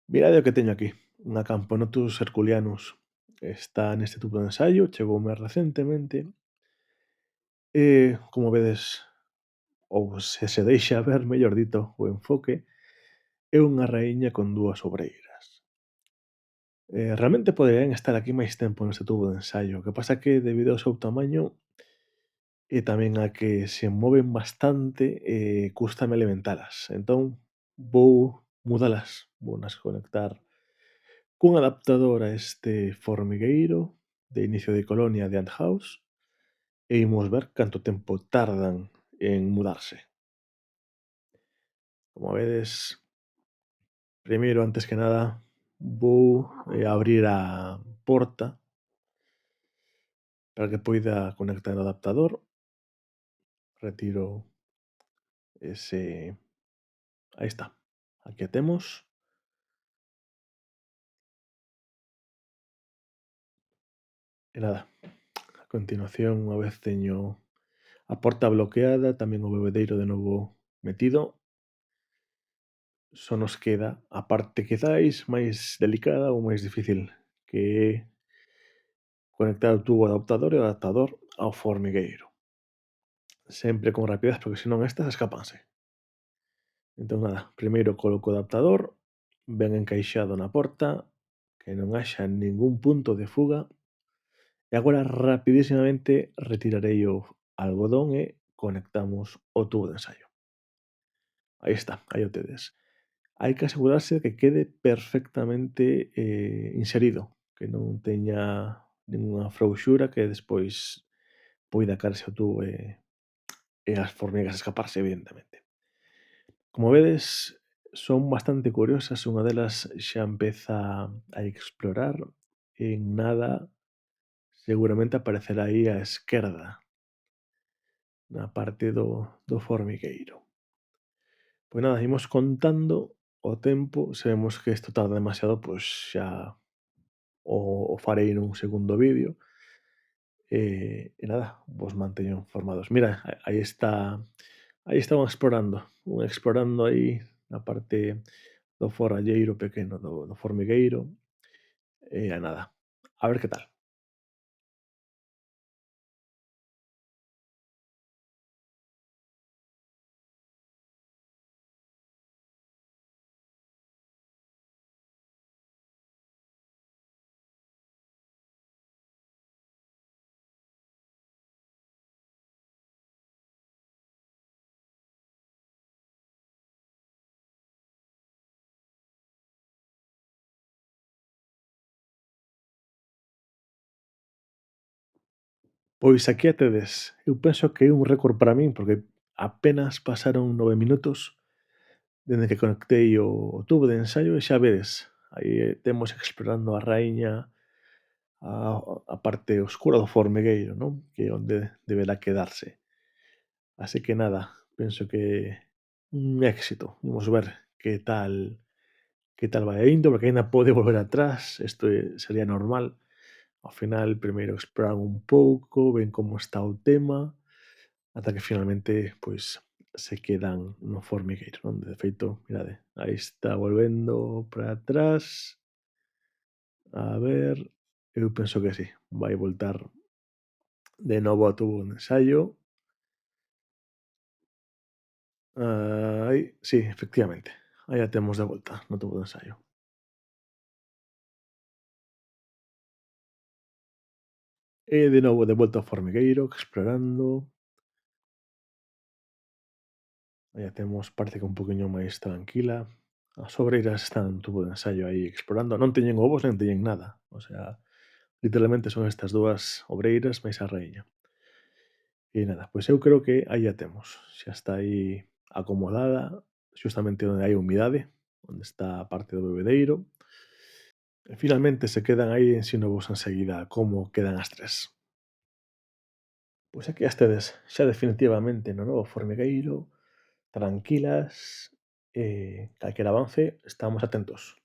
Mirade o que teño aquí, unha Camponotus herculianus. Está neste tubo de ensaio, chegoume recentemente e, como vedes, ou se deixa ver, mellor dito, o enfoque, é unha raíña con 2 obreiras. Realmente poderían estar aquí máis tempo neste tubo de ensaio, o que pasa que debido ao seu tamaño e tamén a que se moven bastante, cústame alimentalas. Entón vou mudalas, vounas conectar cun adaptador a este formigueiro de inicio de colonia de Ant House e imos ver canto tempo tardan en mudarse. Como vedes, primeiro, antes que nada, vou abrir a porta para que poida conectar o adaptador. Retiro ese... Aí está. Aquí a temos. E nada, a continuación, unha vez teño a porta bloqueada, tamén o bebedeiro de novo metido, só nos queda a parte quizáis máis delicada ou máis difícil, que é conectar o tubo adaptador e o adaptador ao formigueiro. Sempre con rapidez, porque senón estas escápanse. Entón nada, primeiro coloco o adaptador, ben encaixado na porta, que non haxa ningún punto de fuga, e agora rapidísimamente retirarei o algodón e conectamos o tubo de ensaio. Aí está, aí o tedes. Hai que asegurarse de que quede perfectamente inserido, que non teña ningunha frouxura que despois poida caerse o tubo e as formigas escaparse, evidentemente. Como vedes, son bastante curiosas, unha delas xa empeza a explorar, en nada seguramente aparecerá aí á esquerda, na parte do formigueiro. Pois nada, imos contando o tempo, se vemos que isto tarda demasiado, pois xa o farei nun segundo vídeo. E nada, vos manteño informados. Mira, aí está un explorando aí na parte do forralleiro pequeno do formigueiro. E nada, a ver que tal. Pois aquí a tedes. Eu penso que é un récord para min, porque apenas pasaron 9 minutos dende que conectei o tubo de ensaio e xa vedes, aí temos explorando a raíña, a parte oscura do formigueiro, non? Que é onde deberá quedarse. Así que nada, penso que un éxito. Imos ver que tal vai indo, porque aínda pode volver atrás, isto sería normal. Ao final, primeiro exploran un pouco, ven como está o tema, ata que finalmente, pois, se quedan no formigueiro, non? De feito, mirade, aí está volvendo para atrás. A ver, eu penso que sí, vai voltar de novo ao tubo de ensaio. Aí, sí, efectivamente, aí a temos de volta no tubo de ensaio. E de novo de volta ao formigueiro, explorando. Aí a temos, parece que un poquinho máis tranquila. As obreiras están no tubo de ensaio aí explorando. Non teñen ovos nen teñen nada. O sea, literalmente son estas dúas obreiras máis a raíña. E nada, pois eu creo que aí a temos. Xa está aí acomodada, xustamente onde hai humidade, onde está a parte do bebedeiro. E finalmente se quedan aí, ensinovos enseguida como quedan as tres. Pois aquí as tedes, xa definitivamente no novo formigueiro, tranquilas, calquera avance estamos atentos.